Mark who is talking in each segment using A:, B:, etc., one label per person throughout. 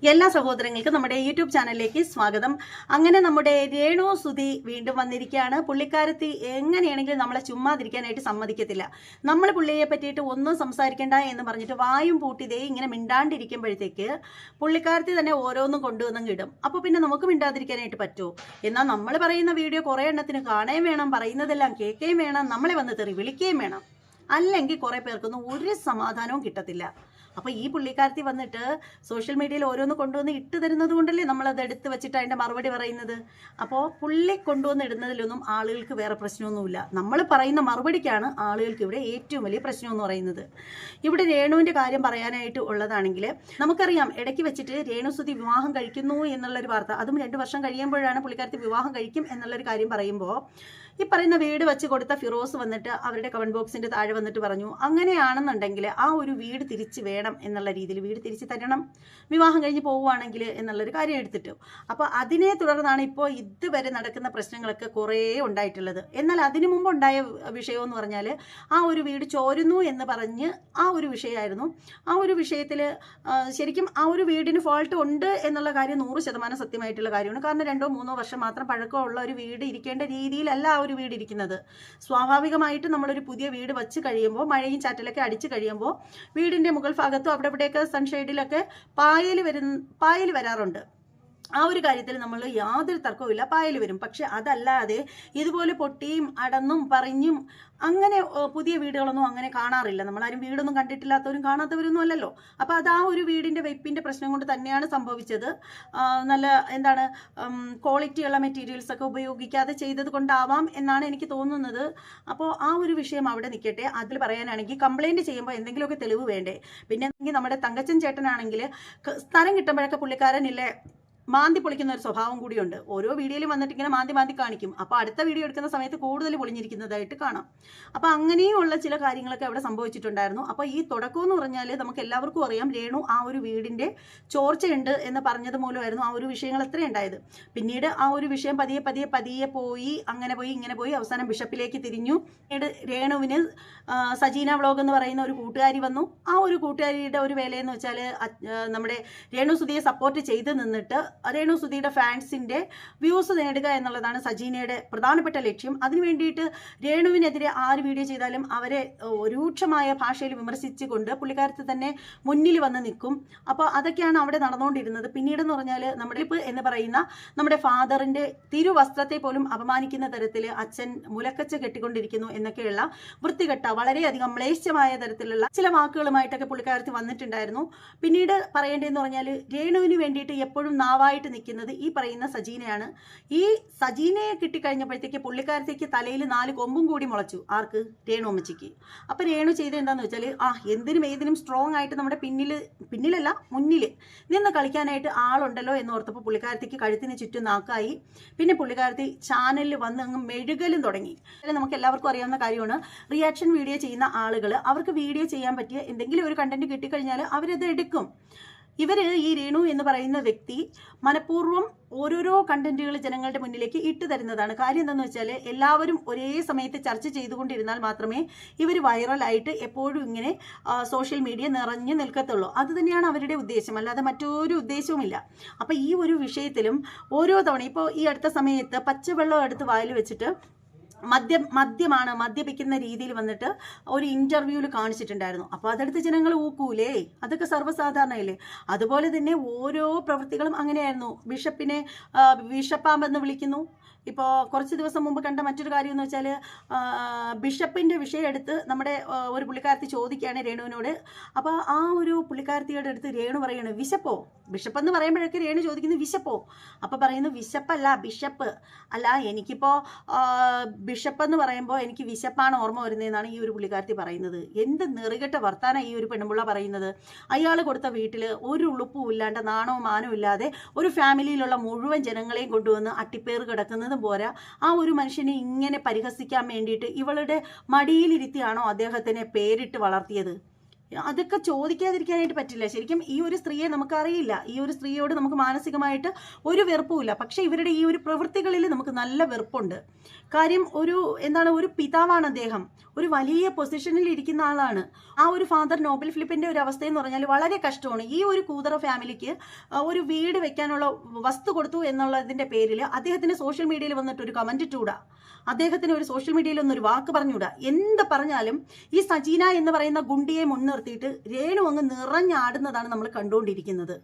A: എല്ലാ സഹോദരങ്ങൾക്കും നമ്മുടെ യൂട്യൂബ് ചാനലിലേക്ക് സ്വാഗതം. അങ്ങനെ നമ്മുടെ രേണു സുധി വീണ്ടും വന്നിരിക്കുകയാണ്. പുള്ളിക്കാരത്തി എങ്ങനെയാണെങ്കിലും നമ്മളെ ചുമ്മാതിരിക്കാനായിട്ട് സമ്മതിക്കത്തില്ല. നമ്മൾ പുള്ളിയെ പറ്റിയിട്ട് ഒന്നും സംസാരിക്കണ്ട എന്ന് പറഞ്ഞിട്ട് വായും പൂട്ടിതേ ഇങ്ങനെ മിണ്ടാണ്ടിരിക്കുമ്പോഴത്തേക്ക് പുള്ളിക്കാരത്തി തന്നെ ഓരോന്നും കൊണ്ടുവന്നും ഇടും. അപ്പോൾ പിന്നെ നമുക്ക് മിണ്ടാതിരിക്കാനായിട്ട് പറ്റുമോ? എന്നാൽ നമ്മൾ പറയുന്ന വീഡിയോ കുറേ എണ്ണത്തിന് കാണുകയും വേണം, പറയുന്നതെല്ലാം കേൾക്കുകയും വേണം, നമ്മളെ വന്ന് തെറി വിളിക്കുകയും വേണം. അല്ലെങ്കിൽ കുറേ പേർക്കൊന്നും ഒരു സമാധാനവും കിട്ടത്തില്ല. അപ്പോൾ ഈ പുള്ളിക്കാരത്തി വന്നിട്ട് സോഷ്യൽ മീഡിയയിൽ ഓരോന്ന് കൊണ്ടുവന്ന് ഇട്ട് തരുന്നത് കൊണ്ടല്ലേ നമ്മളത് എടുത്ത് വെച്ചിട്ട് അതിൻ്റെ മറുപടി പറയുന്നത്. അപ്പോൾ പുള്ളി കൊണ്ടുവന്ന് ഇടുന്നതിലൊന്നും ആളുകൾക്ക് വേറെ പ്രശ്നമൊന്നുമില്ല. നമ്മൾ പറയുന്ന മറുപടിക്കാണ് ആളുകൾക്ക് ഇവിടെ ഏറ്റവും വലിയ പ്രശ്നമെന്ന് പറയുന്നത്. ഇവിടെ രേണുവിൻ്റെ കാര്യം പറയാനായിട്ട് ഉള്ളതാണെങ്കിൽ നമുക്കറിയാം, ഇടയ്ക്ക് വെച്ചിട്ട് രേണുസുധി വിവാഹം കഴിക്കുന്നു എന്നുള്ളൊരു വാർത്ത, അതും 2 വർഷം കഴിയുമ്പോഴാണ് പുള്ളിക്കാരത്തി വിവാഹം കഴിക്കും എന്നുള്ളൊരു കാര്യം പറയുമ്പോൾ ഈ പറയുന്ന വീട് വെച്ച് കൊടുത്ത ഫിറോസ് വന്നിട്ട് അവരുടെ കമന്റ് ബോക്സിന്റെ താഴെ വന്നിട്ട് പറഞ്ഞു, അങ്ങനെയാണെന്നുണ്ടെങ്കിൽ ആ ഒരു വീട് തിരിച്ച് വേണം എന്നുള്ള രീതിയിൽ വീട് തിരിച്ച് തരണം, വിവാഹം കഴിഞ്ഞ് പോവുകയാണെങ്കിൽ എന്നുള്ളൊരു കാര്യം എടുത്തിട്ടു. അപ്പോൾ അതിനെ തുടർന്നാണ് ഇപ്പോൾ ഇതുവരെ നടക്കുന്ന പ്രശ്നങ്ങളൊക്കെ കുറേ ഉണ്ടായിട്ടുള്ളത്. എന്നാൽ അതിനു മുമ്പ് ഉണ്ടായ വിഷയം എന്ന് പറഞ്ഞാൽ ആ ഒരു വീട് ചോരുന്നു എന്ന് പറഞ്ഞ് ആ ഒരു വിഷയമായിരുന്നു. ആ ഒരു വിഷയത്തിൽ ശരിക്കും ആ ഒരു വീടിന് ഫോൾട്ട് ഉണ്ട് എന്നുള്ള കാര്യം 100% സത്യമായിട്ടുള്ള കാര്യമാണ്. കാരണം 2-3 വർഷം മാത്രം പഴക്കമുള്ള ഒരു വീട് ഇരിക്കേണ്ട രീതിയിലല്ല ആ ഒരു വീട് ഇരിക്കുന്നത്. സ്വാഭാവികമായിട്ട് നമ്മളൊരു പുതിയ വീട് വെച്ച് കഴിയുമ്പോൾ മഴയും ചാറ്റലൊക്കെ അടിച്ചു കഴിയുമ്പോൾ വീടിൻ്റെ മുകൾ ഭാഗത്തും അവിടെ ഇവിടെയൊക്കെ സൺഷെയ്ഡിലൊക്കെ പായൽ വരാറുണ്ട്. ആ ഒരു കാര്യത്തിൽ നമ്മൾ യാതൊരു തർക്കവുമില്ല, പായൽ വരും. പക്ഷെ അതല്ലാതെ ഇതുപോലെ പൊട്ടിയും അടന്നും പറഞ്ഞും അങ്ങനെ പുതിയ വീടുകളൊന്നും അങ്ങനെ കാണാറില്ല. നമ്മളാരും വീടൊന്നും കണ്ടിട്ടില്ലാത്തവരും കാണാത്തവരൊന്നും അല്ലല്ലോ. അപ്പോൾ അത് ആ ഒരു വീടിൻ്റെ വെപ്പിൻ്റെ പ്രശ്നം കൊണ്ട് തന്നെയാണ് സംഭവിച്ചത്. നല്ല എന്താണ് ക്വാളിറ്റിയുള്ള മെറ്റീരിയൽസ് ഒക്കെ ഉപയോഗിക്കാതെ ചെയ്തത് കൊണ്ടാവാം എന്നാണ് എനിക്ക് തോന്നുന്നത്. അപ്പോൾ ആ ഒരു വിഷയം അവിടെ നിൽക്കട്ടെ. അതിൽ പറയാനാണെങ്കിൽ കംപ്ലൈൻറ്റ് ചെയ്യുമ്പോൾ എന്തെങ്കിലുമൊക്കെ തെളിവ് വേണ്ടേ? പിന്നെ നമ്മുടെ തങ്കച്ചൻ ചേട്ടനാണെങ്കിൽ സ്ഥലം കിട്ടുമ്പോഴൊക്കെ പുള്ളിക്കാരനില്ലേ മാന്തി പൊളിക്കുന്ന ഒരു സ്വഭാവം കൂടിയുണ്ട്. ഓരോ വീഡിയോയിലും വന്നിട്ട് ഇങ്ങനെ മാന്തി കാണിക്കും. അപ്പോൾ അടുത്ത വീഡിയോ എടുക്കുന്ന സമയത്ത് കൂടുതൽ പൊളിഞ്ഞിരിക്കുന്നതായിട്ട് കാണാം. അപ്പോൾ അങ്ങനെയുള്ള ചില കാര്യങ്ങളൊക്കെ അവിടെ സംഭവിച്ചിട്ടുണ്ടായിരുന്നു. അപ്പോൾ ഈ തുടക്കം എന്ന് പറഞ്ഞാൽ നമുക്ക് എല്ലാവർക്കും അറിയാം, രേണു ആ ഒരു വീടിൻ്റെ ചോർച്ചയുണ്ട് എന്ന് പറഞ്ഞത് മൂലമായിരുന്നു ആ ഒരു വിഷയങ്ങൾ എത്ര ഉണ്ടായത്. പിന്നീട് ആ ഒരു വിഷയം പതിയെ പോയി അങ്ങനെ പോയി ഇങ്ങനെ പോയി അവസാനം ബിഷപ്പിലേക്ക് തിരിഞ്ഞു. പിന്നീട് രേണുവിന് സജീന വ്ളോഗ് എന്ന് പറയുന്ന ഒരു കൂട്ടുകാരി വന്നു. ആ ഒരു കൂട്ടുകാരിയുടെ ഒരു വേലയെന്ന് വെച്ചാൽ നമ്മുടെ രേണുസുധിയെ സപ്പോർട്ട് ചെയ്ത് നിന്നിട്ട് രേണുസുധിയുടെ ഫാൻസിന്റെ വ്യൂസ് നേടുക എന്നുള്ളതാണ് സജീനയുടെ പ്രധാനപ്പെട്ട ലക്ഷ്യം. അതിനു വേണ്ടിയിട്ട് രേണുവിനെതിരെ ആര് വീഡിയോ ചെയ്താലും അവരെ രൂക്ഷമായ ഭാഷയിൽ വിമർശിച്ചുകൊണ്ട് പുള്ളിക്കാരത്ത് തന്നെ മുന്നിൽ വന്ന് നിൽക്കും. അപ്പോൾ അതൊക്കെയാണ് അവിടെ നടന്നുകൊണ്ടിരുന്നത്. പിന്നീടെന്ന് പറഞ്ഞാൽ നമ്മുടെ എന്ന് പറയുന്ന നമ്മുടെ ഫാദറിന്റെ തിരുവസ്ത്രത്തെ പോലും അപമാനിക്കുന്ന തരത്തിൽ അച്ഛൻ മുലക്കച്ച കെട്ടിക്കൊണ്ടിരിക്കുന്നു എന്നൊക്കെയുള്ള വൃത്തികെട്ട വളരെയധികം മ്ലേച്ഛമായ തരത്തിലുള്ള ചില വാക്കുകളുമായിട്ടൊക്കെ പുള്ളിക്കാരത്ത് വന്നിട്ടുണ്ടായിരുന്നു. പിന്നീട് പറയേണ്ടതെന്ന് പറഞ്ഞാൽ രേണുവിന് വേണ്ടിയിട്ട് എപ്പോഴും നാവായിട്ട് നിൽക്കുന്നത് ഈ പറയുന്ന സജീനയാണ്. ഈ സജീനയെ കിട്ടിക്കഴിഞ്ഞപ്പോഴത്തേക്ക് പുള്ളിക്കാരത്തേക്ക് തലയിൽ 4 കൊമ്പും കൂടി മുളച്ചു. ആർക്ക്? രേണു അമ്മച്ചിക്ക്. അപ്പം രേണു ചെയ്ത് എന്താണെന്ന് വെച്ചാൽ എന്തിനും ഏതിനും സ്ട്രോങ് ആയിട്ട് നമ്മുടെ പിന്നിലല്ല മുന്നിൽ നിന്ന് കളിക്കാനായിട്ട് ആളുണ്ടല്ലോ എന്ന് ഓർത്തപ്പോൾ പുള്ളിക്കാരത്തേക്ക് കഴുത്തിന് ചുറ്റും നാക്കായി. പിന്നെ പുള്ളിക്കാരത്തി ചാനലിൽ വന്ന് അങ്ങ് മെഴുകലും തുടങ്ങി. നമുക്ക് എല്ലാവർക്കും അറിയാവുന്ന കാര്യമാണ്, റിയാക്ഷൻ വീഡിയോ ചെയ്യുന്ന ആളുകൾ അവർക്ക് വീഡിയോ ചെയ്യാൻ പറ്റിയ എന്തെങ്കിലും ഒരു കണ്ടന്റ് കിട്ടിക്കഴിഞ്ഞാൽ അവരത് എടുക്കും. ഈ രേണു എന്ന് പറയുന്ന വ്യക്തി മനഃപൂർവ്വം ഓരോരോ കണ്ടന്റുകൾ ജനങ്ങളുടെ മുന്നിലേക്ക് ഇട്ട് തരുന്നതാണ്. കാര്യം എന്താണെന്ന് വെച്ചാൽ എല്ലാവരും ഒരേ സമയത്ത് ചർച്ച ചെയ്തുകൊണ്ടിരുന്നാൽ മാത്രമേ ഇവർ വൈറലായിട്ട് എപ്പോഴും ഇങ്ങനെ സോഷ്യൽ മീഡിയ നിറഞ്ഞു നിൽക്കത്തുള്ളൂ. അത് തന്നെയാണ് അവരുടെ ഉദ്ദേശം, അല്ലാതെ മറ്റൊരു ഉദ്ദേശവുമില്ല. അപ്പോൾ ഈ ഒരു വിഷയത്തിലും ഓരോ തവണ ഇപ്പോൾ ഈ അടുത്ത സമയത്ത് പച്ചവെള്ളം എടുത്ത് വായിൽ വെച്ചിട്ട് മദ്യപിക്കുന്ന രീതിയിൽ വന്നിട്ട് ഒരു ഇന്റർവ്യൂവിൽ കാണിച്ചിട്ടുണ്ടായിരുന്നു. അപ്പോൾ അതെടുത്ത് ജനങ്ങൾ ഊക്കൂലേ? അതൊക്കെ സർവ്വസാധാരണയല്ലേ? അതുപോലെ തന്നെ ഓരോ പ്രവൃത്തികളും അങ്ങനെയായിരുന്നു. ബിഷപ്പിനെ ബിഷപ്പാമ്പെന്ന് വിളിക്കുന്നു. ഇപ്പോൾ കുറച്ച് ദിവസം മുമ്പ് കണ്ട മറ്റൊരു കാര്യം എന്ന് വെച്ചാൽ ബിഷപ്പിൻ്റെ വിഷയം എടുത്ത് നമ്മുടെ ഒരു പുള്ളിക്കാരത്തി ചോദിക്കുകയാണ് രേണുവിനോട്. അപ്പോൾ ആ ഒരു പുള്ളിക്കാരത്തിയുടെ അടുത്ത് രേണു പറയുന്നത് വിശപ്പോ? ബിഷപ്പ് എന്ന് പറയുമ്പോഴൊക്കെ രേണു ചോദിക്കുന്നത് വിശപ്പോ? അപ്പോൾ പറയുന്നു വിശപ്പല്ല ബിഷപ്പ്. അല്ല, എനിക്കിപ്പോൾ ബിഷപ്പ് എന്ന് പറയുമ്പോൾ എനിക്ക് വിശപ്പാണ് ഓർമ്മ വരുന്നതെന്നാണ് ഈ ഒരു പുള്ളിക്കാരത്തി പറയുന്നത്. എന്ത് നെറുകെട്ട വർത്താനം ഈ ഒരു പെണ്ണുമ്പിള്ള പറയുന്നത്. അയാൾ കൊടുത്ത വീട്ടിൽ ഒരു ഉളുപ്പും ഇല്ലാണ്ട് നാണവും മാനവും ഇല്ലാതെ ഒരു ഫാമിലിയിലുള്ള മുഴുവൻ ജനങ്ങളെയും കൊണ്ടുവന്ന് അട്ടിപ്പേർ കിടക്കുന്നത് പോരാ, ആ ഒരു മനുഷ്യനെ ഇങ്ങനെ പരിഹസിക്കാൻ വേണ്ടിയിട്ട് ഇവളുടെ മടിയിലിരുത്തിയാണോ അദ്ദേഹത്തിനെ പേരിട്ട് വളർത്തിയത്? അതൊക്കെ ചോദിക്കാതിരിക്കാനായിട്ട് പറ്റില്ല. ശരിക്കും ഈ ഒരു സ്ത്രീയെ നമുക്കറിയില്ല, ഈ ഒരു സ്ത്രീയോട് നമുക്ക് മാനസികമായിട്ട് ഒരു വെറുപ്പുമില്ല. പക്ഷെ ഇവരുടെ ഈ ഒരു പ്രവൃത്തികളിൽ നമുക്ക് നല്ല വെറുപ്പുണ്ട്. കാര്യം ഒരു പിതാവാണ് അദ്ദേഹം, ഒരു വലിയ പൊസിഷനിൽ ഇരിക്കുന്ന ആളാണ്. ആ ഒരു ഫാദർ നോബൽ ഫിലിപ്പിന്റെ ഒരു അവസ്ഥ എന്ന് പറഞ്ഞാൽ വളരെ കഷ്ടമാണ്. ഈ ഒരു കൂതറ ഫാമിലിക്ക് ഒരു വീട് വെക്കാനുള്ള വസ്തു കൊടുത്തു എന്നുള്ളതിന്റെ പേരിൽ അദ്ദേഹത്തിന് സോഷ്യൽ മീഡിയയിൽ വന്നിട്ട് ഒരു കമന്റ് ഇട്ടുകൂടാ, അദ്ദേഹത്തിന് ഒരു സോഷ്യൽ മീഡിയയിൽ ഒന്നൊരു വാക്ക് പറഞ്ഞുകൂടാ. എന്ത് പറഞ്ഞാലും ഈ സജീന എന്ന് പറയുന്ന ഗുണ്ടിയെ മുൻനിർത്തിയിട്ട് രേണു അങ്ങ് നിറഞ്ഞാടുന്നതാണ് നമ്മൾ കണ്ടുകൊണ്ടിരിക്കുന്നത്.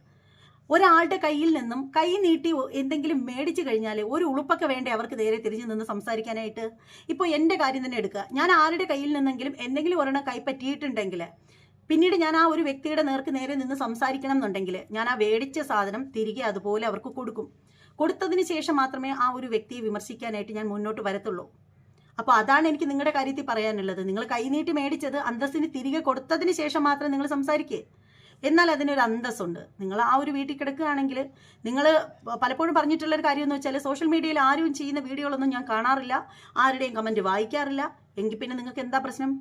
A: ഒരാളുടെ കയ്യിൽ നിന്നും കൈ നീട്ടി എന്തെങ്കിലും മേടിച്ചു കഴിഞ്ഞാൽ ഒരു ഉളുപ്പൊക്കെ വേണ്ടേ അവർക്ക് നേരെ തിരിഞ്ഞു നിന്ന് സംസാരിക്കാനായിട്ട്? ഇപ്പോൾ എൻ്റെ കാര്യം തന്നെ എടുക്കുക. ഞാൻ ആരുടെ കയ്യിൽ നിന്നെങ്കിലും എന്തെങ്കിലും ഒരെണ്ണം കൈപ്പറ്റിയിട്ടുണ്ടെങ്കിൽ പിന്നീട് ഞാൻ ആ ഒരു വ്യക്തിയുടെ നേർക്ക് നേരെ നിന്ന് സംസാരിക്കണം എന്നുണ്ടെങ്കിൽ ഞാൻ ആ മേടിച്ച സാധനം തിരികെ അതുപോലെ അവർക്ക് കൊടുക്കും. കൊടുത്തതിന് ശേഷം മാത്രമേ ആ ഒരു വ്യക്തിയെ വിമർശിക്കാനായിട്ട് ഞാൻ മുന്നോട്ട് വരത്തുള്ളൂ. അപ്പോൾ അതാണ് എനിക്ക് നിങ്ങളുടെ കാര്യത്തിൽ പറയാനുള്ളത്. നിങ്ങൾ കൈനീട്ടി മേടിച്ചത് അന്തസ്സിന് തിരികെ കൊടുത്തതിന് ശേഷം മാത്രം നിങ്ങൾ സംസാരിക്കേ, എന്നാൽ അതിനൊരു അന്തസ്സുണ്ട്. നിങ്ങൾ ആ ഒരു വീട്ടിൽ കിടക്കുകയാണെങ്കിൽ, നിങ്ങൾ പലപ്പോഴും പറഞ്ഞിട്ടുള്ളൊരു കാര്യം എന്ന് വെച്ചാൽ സോഷ്യൽ മീഡിയയിൽ ആരും ചെയ്യുന്ന വീഡിയോകളൊന്നും ഞാൻ കാണാറില്ല, ആരുടെയും കമൻറ്റ് വായിക്കാറില്ല. എങ്കിൽ പിന്നെ നിങ്ങൾക്ക് എന്താ പ്രശ്നം?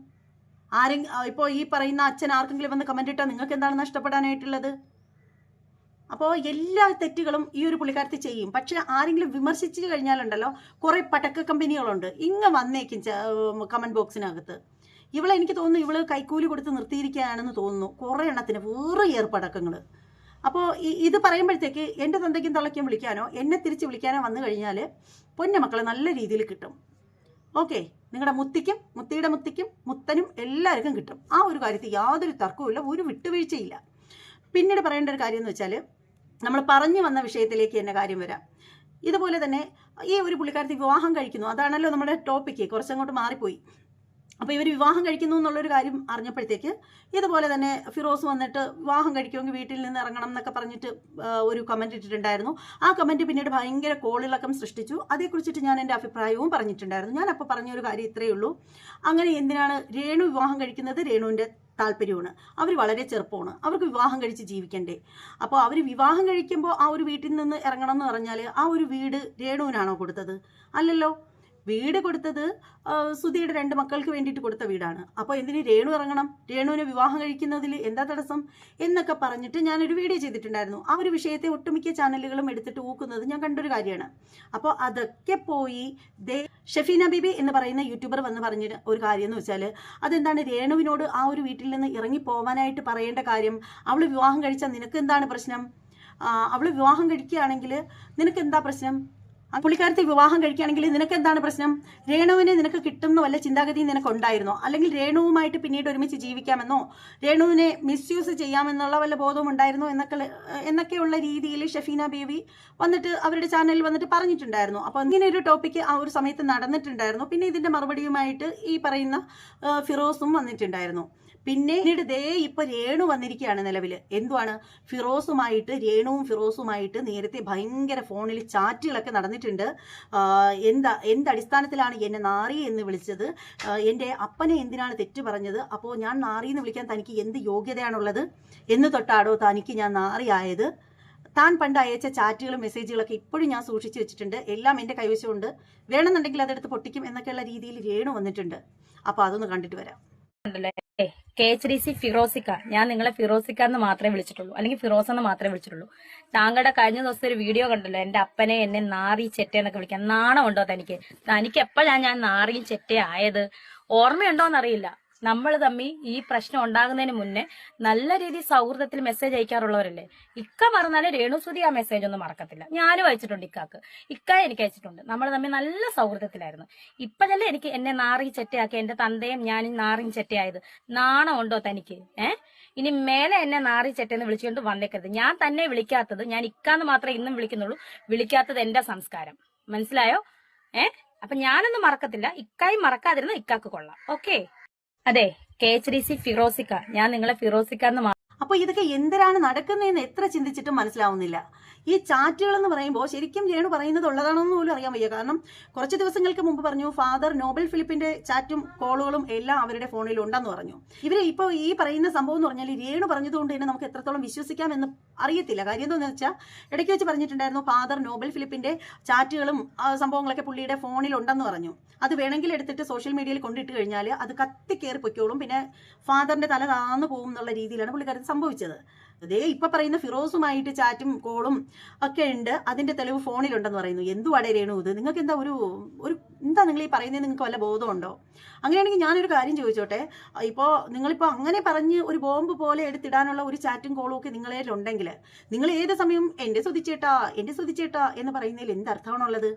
A: ഇപ്പോൾ ഈ പറയുന്ന അച്ഛൻ ആർക്കെങ്കിലും വന്ന് കമൻറ്റ് ഇട്ടാൽ നിങ്ങൾക്ക് എന്താണ് നഷ്ടപ്പെടാനായിട്ടുള്ളത്? അപ്പോൾ എല്ലാ തെറ്റുകളും ഈ ഒരു പുള്ളിക്കാരത്തി ചെയ്യും. പക്ഷെ ആരെങ്കിലും വിമർശിച്ചു കഴിഞ്ഞാലുണ്ടല്ലോ, കുറേ പടക്ക കമ്പനികളുണ്ട് ഇങ്ങ് വന്നേക്കും കമൻറ്റ് ബോക്സിനകത്ത്. എനിക്ക് തോന്നുന്നു ഇവള് കൈക്കൂലി കൊടുത്ത് നിർത്തിയിരിക്കുകയാണെന്ന് തോന്നുന്നു. കുറേ എണ്ണത്തിന് വേറെ ഏർപ്പടക്കങ്ങൾ. അപ്പോൾ ഇത് പറയുമ്പോഴത്തേക്ക് എൻ്റെ തന്തയ്ക്കും തള്ളയ്ക്കും വിളിക്കാനോ എന്നെ തിരിച്ച് വിളിക്കാനോ വന്നു കഴിഞ്ഞാൽ പൊന്നു മക്കളെ നല്ല രീതിയിൽ കിട്ടും. ഓക്കെ, നിങ്ങളുടെ മുത്തിയുടെ മുത്തിക്കും മുത്തനും എല്ലാവർക്കും കിട്ടും. ആ ഒരു കാര്യത്തിൽ യാതൊരു തർക്കവുമില്ല, ഒരു വിട്ടുവീഴ്ചയില്ല. പിന്നീട് പറയേണ്ട ഒരു കാര്യം എന്ന് വെച്ചാൽ, നമ്മൾ പറഞ്ഞു വന്ന വിഷയത്തിലേക്ക് തന്നെ കാര്യം വരാം. ഇതുപോലെ തന്നെ ഈ ഒരു പുള്ളിക്കാരത്തി വിവാഹം കഴിക്കുന്നു, അതാണല്ലോ നമ്മുടെ ടോപ്പിക്ക്. കുറച്ചങ്ങോട്ട് മാറിപ്പോയി. അപ്പോൾ ഇവർ വിവാഹം കഴിക്കുന്നു എന്നുള്ളൊരു കാര്യം അറിഞ്ഞപ്പോഴത്തേക്ക് ഇതുപോലെ തന്നെ ഫിറോസ് വന്നിട്ട് വിവാഹം കഴിക്കുമെങ്കിൽ വീട്ടിൽ നിന്ന് ഇറങ്ങണം എന്നൊക്കെ പറഞ്ഞിട്ട് ഒരു കമൻറ്റ് ഇട്ടിട്ടുണ്ടായിരുന്നു. ആ കമൻറ്റ് പിന്നീട് ഭയങ്കര കോളിളക്കം സൃഷ്ടിച്ചു. അതേക്കുറിച്ചിട്ട് ഞാൻ എൻ്റെ അഭിപ്രായവും പറഞ്ഞിട്ടുണ്ടായിരുന്നു. ഞാൻ അപ്പോൾ പറഞ്ഞൊരു കാര്യം ഇത്രയേ ഉള്ളൂ. അങ്ങനെ എന്തിനാണ് രേണു വിവാഹം കഴിക്കുന്നത്? രേണുവിൻ്റെ താല്പര്യമാണ്. അവർ വളരെ ചെറുപ്പമാണ്, അവർക്ക് വിവാഹം കഴിച്ച് ജീവിക്കണ്ടേ? അപ്പോൾ അവർ വിവാഹം കഴിക്കുമ്പോൾ ആ ഒരു വീട്ടിൽ നിന്ന് ഇറങ്ങണം എന്ന് പറഞ്ഞാൽ ആ ഒരു വീട് രേണുവിനാണോ കൊടുത്തത്? അല്ലല്ലോ. വീട് കൊടുത്തത് സുധിയുടെ 2 മക്കൾക്ക് വേണ്ടിയിട്ട് കൊടുത്ത വീടാണ്. അപ്പോൾ എന്തിന് രേണു ഇറങ്ങണം? രേണുവിനെ വിവാഹം കഴിക്കുന്നതിൽ എന്താ തടസ്സം എന്നൊക്കെ പറഞ്ഞിട്ട് ഞാനൊരു വീഡിയോ ചെയ്തിട്ടുണ്ടായിരുന്നു. ആ ഒരു വിഷയത്തെ ഒട്ടുമിക്ക ചാനലുകളും എടുത്തിട്ട് ഊക്കുന്നത് ഞാൻ കണ്ടൊരു കാര്യമാണ്. അപ്പോൾ അതൊക്കെ പോയി ഷെഫീന ബീബി എന്ന് പറയുന്ന യൂട്യൂബർ വന്ന് പറഞ്ഞ ഒരു കാര്യം എന്ന് വെച്ചാൽ, അതെന്താണ് രേണുവിനോട് ആ ഒരു വീട്ടിൽ നിന്ന് ഇറങ്ങി പോകാനായിട്ട് പറയേണ്ട കാര്യം? അവൾ വിവാഹം കഴിച്ചാൽ നിനക്ക് എന്താണ് പ്രശ്നം? അവൾ വിവാഹം കഴിക്കുകയാണെങ്കിൽ നിനക്ക് എന്താ പ്രശ്നം? പുള്ളിക്കാരത്തെ വിവാഹം കഴിക്കുകയാണെങ്കിൽ നിനക്ക് എന്താണ് പ്രശ്നം? രേണുവിനെ നിനക്ക് കിട്ടുന്ന വല്ല ചിന്താഗതി നിനക്കുണ്ടായിരുന്നോ? അല്ലെങ്കിൽ രേണുവുമായിട്ട് പിന്നീട് ഒരുമിച്ച് ജീവിക്കാമെന്നോ രേണുവിനെ മിസ്യൂസ് ചെയ്യാമെന്നുള്ള വല്ല ബോധവും ഉണ്ടായിരുന്നോ എന്നൊക്കെയുള്ള രീതിയിൽ ഷെഫീന ബേബി വന്നിട്ട് അവരുടെ ചാനലിൽ വന്നിട്ട് പറഞ്ഞിട്ടുണ്ടായിരുന്നു. അപ്പോൾ ഇങ്ങനെ ഒരു ടോപ്പിക്ക് ആ ഒരു സമയത്ത് നടന്നിട്ടുണ്ടായിരുന്നു. പിന്നെ ഇതിൻ്റെ മറുപടിയുമായിട്ട് ഈ പറയുന്ന ഫിറോസും വന്നിട്ടുണ്ടായിരുന്നു. പിന്നീട് ഇപ്പോൾ രേണു വന്നിരിക്കുകയാണ് നിലവിൽ. എന്തുവാണ്? രേണുവും ഫിറോസുമായിട്ട് നേരത്തെ ഭയങ്കര ഫോണിൽ ചാറ്റുകളൊക്കെ നടന്നിട്ടുണ്ട്. എന്തടിസ്ഥാനത്തിലാണ് എന്നെ നാറി എന്ന് വിളിച്ചത്? എൻ്റെ അപ്പനെ എന്തിനാണ് തെറ്റ് പറഞ്ഞത്? അപ്പോൾ ഞാൻ നാറി എന്ന് വിളിക്കാൻ തനിക്ക് എന്ത് യോഗ്യതയാണുള്ളത് എന്ന് തൊട്ടാടോ തനിക്ക് ഞാൻ നാറിയായത്? താൻ പണ്ട് അയച്ച ചാറ്റുകളും മെസ്സേജുകളൊക്കെ ഇപ്പോഴും ഞാൻ സൂക്ഷിച്ചു വെച്ചിട്ടുണ്ട്. എല്ലാം എൻ്റെ കൈവശമുണ്ട്, വേണമെന്നുണ്ടെങ്കിൽ അതെടുത്ത് പൊട്ടിക്കും എന്നൊക്കെയുള്ള രീതിയിൽ രേണു വന്നിട്ടുണ്ട്. അപ്പോൾ അതൊന്ന് കണ്ടിട്ട് വരാം.
B: KHDC ഫിറോസിക്ക, ഞാൻ നിങ്ങളെ ഫിറോസിക്ക എന്ന് മാത്രമേ വിളിച്ചിട്ടുള്ളൂ, അല്ലെങ്കിൽ ഫിറോസ് എന്ന് മാത്രമേ വിളിച്ചിട്ടുള്ളൂ. താങ്കളുടെ കഴിഞ്ഞ ദിവസം ഒരു വീഡിയോ കണ്ടല്ലോ, എന്റെ അപ്പനെ എന്നെ നാറി ചെറ്റ എന്നൊക്കെ വിളിക്കാൻ നാണമുണ്ടോ തനിക്ക് എപ്പോഴാണ് ഞാൻ നാറിയും ചെറ്റ ആയത്? ഓർമ്മയുണ്ടോന്നറിയില്ല. നമ്മൾ തമ്മി ഈ പ്രശ്നം ഉണ്ടാകുന്നതിന് മുന്നേ നല്ല രീതിയിൽ സൗഹൃദത്തിൽ മെസ്സേജ് അയക്കാറുള്ളവരല്ലേ. ഇക്ക മറന്നാലും രേണുസുതി ആ മെസ്സേജ് ഒന്നും മറക്കത്തില്ല. ഞാനും അയച്ചിട്ടുണ്ട് ഇക്ക എനിക്ക് അയച്ചിട്ടുണ്ട്. നമ്മൾ തമ്മിൽ നല്ല സൗഹൃദത്തിലായിരുന്നു. ഇപ്പോഴല്ലേ എനിക്ക് എന്നെ നാറി ചെറ്റയാക്കി, എന്റെ തന്തയും ഞാനും നാറിയും ചെറ്റയായത്. നാണമുണ്ടോ തനിക്ക്? ഇനി മേലെ എന്നെ നാറി ചെറ്റെന്ന് വിളിച്ചുകൊണ്ട് വന്നേക്കരുത്. ഞാൻ തന്നെ വിളിക്കാത്തത്, ഞാൻ ഇക്കാന്ന് മാത്രമേ ഇന്നും വിളിക്കുന്നുള്ളൂ. വിളിക്കാത്തത് എന്റെ സംസ്കാരം, മനസ്സിലായോ? അപ്പൊ ഞാനൊന്നും മറക്കത്തില്ല. ഇക്കായും മറക്കാതിരുന്ന ഇക്കാക്ക് കൊള്ളാം. ഓക്കെ. അതെ, KHDC ഫിറോസിക്ക, ഞാൻ നിങ്ങളെ ഫിറോസിക്ക എന്ന്
A: അപ്പോൾ ഇതൊക്കെ എന്തിനാണ് നടക്കുന്നതെന്ന് എത്ര ചിന്തിച്ചിട്ടും മനസ്സിലാവുന്നില്ല. ഈ ചാറ്റുകൾ എന്ന് പറയുമ്പോൾ ശരിക്കും രേണു പറയുന്നത് ഉള്ളതാണെന്ന് പോലും അറിയാൻ വയ്യ. കാരണം കുറച്ച് ദിവസങ്ങൾക്ക് മുമ്പ് പറഞ്ഞു ഫാദർ നോബൽ ഫിലിപ്പിന്റെ ചാറ്റും കോളുകളും എല്ലാം അവരുടെ ഫോണിൽ ഉണ്ടെന്ന് പറഞ്ഞു. ഇവര് ഇപ്പോൾ ഈ പറയുന്ന സംഭവം എന്ന് പറഞ്ഞാൽ രേണു പറഞ്ഞതുകൊണ്ട് തന്നെ നമുക്ക് എത്രത്തോളം വിശ്വസിക്കാമെന്ന് അറിയത്തില്ല. കാര്യം എന്താണെന്ന് വെച്ചാൽ ഇടയ്ക്ക് വെച്ച് പറഞ്ഞിട്ടുണ്ടായിരുന്നു ഫാദർ നോബൽ ഫിലിപ്പിന്റെ ചാറ്റുകളും സംഭവങ്ങളൊക്കെ പുള്ളിയുടെ ഫോണിൽ ഉണ്ടെന്ന് പറഞ്ഞു. അത് വേണമെങ്കിൽ എടുത്തിട്ട് സോഷ്യൽ മീഡിയയിൽ കൊണ്ടിട്ട് കഴിഞ്ഞാൽ അത് കത്തിക്കേറി പൊയ്ക്കോളും, പിന്നെ ഫാദറിന്റെ തല താന്നു പോകും എന്നുള്ള രീതിയിലാണ് പുള്ളിക്കാരത്ത് സംഭവിച്ചത്. അതേ ഇപ്പൊ പറയുന്ന ഫിറോസുമായിട്ട് ചാറ്റും കോളും ഒക്കെ ഉണ്ട്, അതിന്റെ തെളിവ് ഫോണിലുണ്ടെന്ന് പറയുന്നു. എന്തുവാടേ രേണു ഇത്? നിങ്ങൾക്ക് എന്താ ഒരു എന്താ നിങ്ങൾ ഈ പറയുന്നത്? നിങ്ങൾക്ക് വല്ല ബോധമുണ്ടോ? അങ്ങനെയാണെങ്കിൽ ഞാനൊരു കാര്യം ചോദിച്ചോട്ടെ, ഇപ്പോൾ നിങ്ങളിപ്പോൾ അങ്ങനെ പറഞ്ഞ് ഒരു ബോംബ് പോലെ എടുത്തിടാനുള്ള ഒരു ചാറ്റും കോളും ഒക്കെ നിങ്ങളേലുണ്ടെങ്കിൽ നിങ്ങൾ ഏത് സമയം എൻ്റെ സുധിച്ചേട്ടാ എന്ന് പറയുന്നതിൽ എന്തർത്ഥമാണുള്ളത്?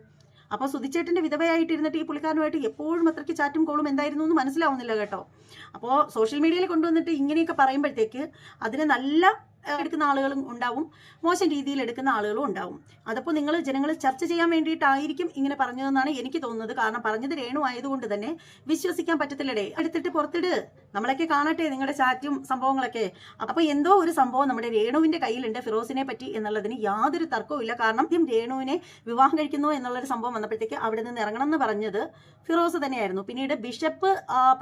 A: അപ്പോൾ സുധിച്ചേട്ടൻ്റെ വിധവയായിട്ടിരുന്നിട്ട് ഈ പുള്ളിക്കാരനുമായിട്ട് എപ്പോഴും അത്രയ്ക്ക് ചാറ്റും കോളും എന്തായിരുന്നു എന്ന് മനസ്സിലാവുന്നില്ല കേട്ടോ. അപ്പോൾ സോഷ്യൽ മീഡിയയിൽ കൊണ്ടുവന്നിട്ട് ഇങ്ങനെയൊക്കെ പറയുമ്പോഴത്തേക്ക് അതിന് നല്ല എടുക്കുന്ന ആളുകളും ഉണ്ടാവും, മോശം രീതിയിൽ എടുക്കുന്ന ആളുകളും ഉണ്ടാവും. അതപ്പോൾ നിങ്ങൾ ജനങ്ങൾ ചർച്ച ചെയ്യാൻ വേണ്ടിയിട്ടായിരിക്കും ഇങ്ങനെ പറഞ്ഞതെന്നാണ് എനിക്ക് തോന്നുന്നത്. കാരണം പറഞ്ഞത് രേണു ആയതുകൊണ്ട് തന്നെ വിശ്വസിക്കാൻ പറ്റത്തില്ലടേ. എടുത്തിട്ട് പുറത്തിട്, നമ്മളൊക്കെ കാണട്ടെ നിങ്ങളുടെ ചാറ്റും സംഭവങ്ങളൊക്കെ. അപ്പോൾ എന്തോ ഒരു സംഭവം നമ്മുടെ രേണുവിന്റെ കയ്യിലുണ്ട് ഫിറോസിനെ പറ്റി എന്നുള്ളതിന് യാതൊരു തർക്കവും ഇല്ല. കാരണം രേണുവിനെ വിവാഹം കഴിക്കുന്നു എന്നുള്ളൊരു സംഭവം വന്നപ്പോഴത്തേക്ക് അവിടെ നിന്ന് ഇറങ്ങണം എന്ന് പറഞ്ഞത് ഫിറോസ് തന്നെയായിരുന്നു. പിന്നീട് ബിഷപ്പ്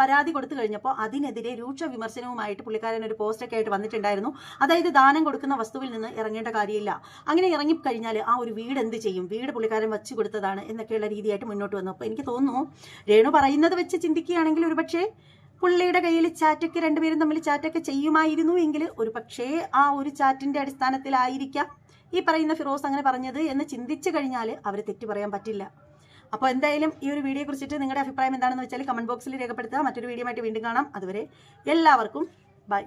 A: പരാതി കൊടുത്തു കഴിഞ്ഞപ്പോൾ അതിനെതിരെ രൂക്ഷ വിമർശനവുമായിട്ട് പുള്ളിക്കാരൻ ഒരു പോസ്റ്റൊക്കെ ആയിട്ട് വന്നിട്ടുണ്ടായിരുന്നു. അതായത് ദാനം കൊടുക്കുന്ന വസ്തുവിൽ നിന്ന് ഇറങ്ങേണ്ട കാര്യമില്ല, അങ്ങനെ ഇറങ്ങിക്കഴിഞ്ഞാൽ ആ ഒരു വീട് എന്ത് ചെയ്യും, വീട് പുള്ളിക്കാരൻ വെച്ച് കൊടുത്തതാണ് എന്നൊക്കെയുള്ള രീതിയായിട്ട് മുന്നോട്ട് വന്നു. അപ്പോൾ എനിക്ക് തോന്നുന്നു രേണു പറയുന്നത് വെച്ച് ചിന്തിക്കുകയാണെങ്കിൽ ഒരുപക്ഷെ പുള്ളിയുടെ കയ്യിൽ ചാറ്റൊക്കെ രണ്ടുപേരും തമ്മിൽ ചാറ്റൊക്കെ ചെയ്യുമായിരുന്നു എങ്കിൽ ഒരു പക്ഷേ ആ ഒരു ചാറ്റിന്റെ അടിസ്ഥാനത്തിലായിരിക്കാം ഈ പറയുന്ന ഫിറോസ് അങ്ങനെ പറഞ്ഞത് എന്ന് ചിന്തിച്ചു കഴിഞ്ഞാൽ അവർ തെറ്റ് പറയാൻ പറ്റില്ല. അപ്പോൾ എന്തായാലും ഈ ഒരു വീഡിയോയെ കുറിച്ചിട്ട് നിങ്ങളുടെ അഭിപ്രായം എന്താണെന്ന് വെച്ചാൽ കമന്റ് ബോക്സിൽ രേഖപ്പെടുത്തുക. മറ്റൊരു വീഡിയോ ആയിട്ട് വീണ്ടും കാണാം. അതുവരെ എല്ലാവർക്കും ബൈ.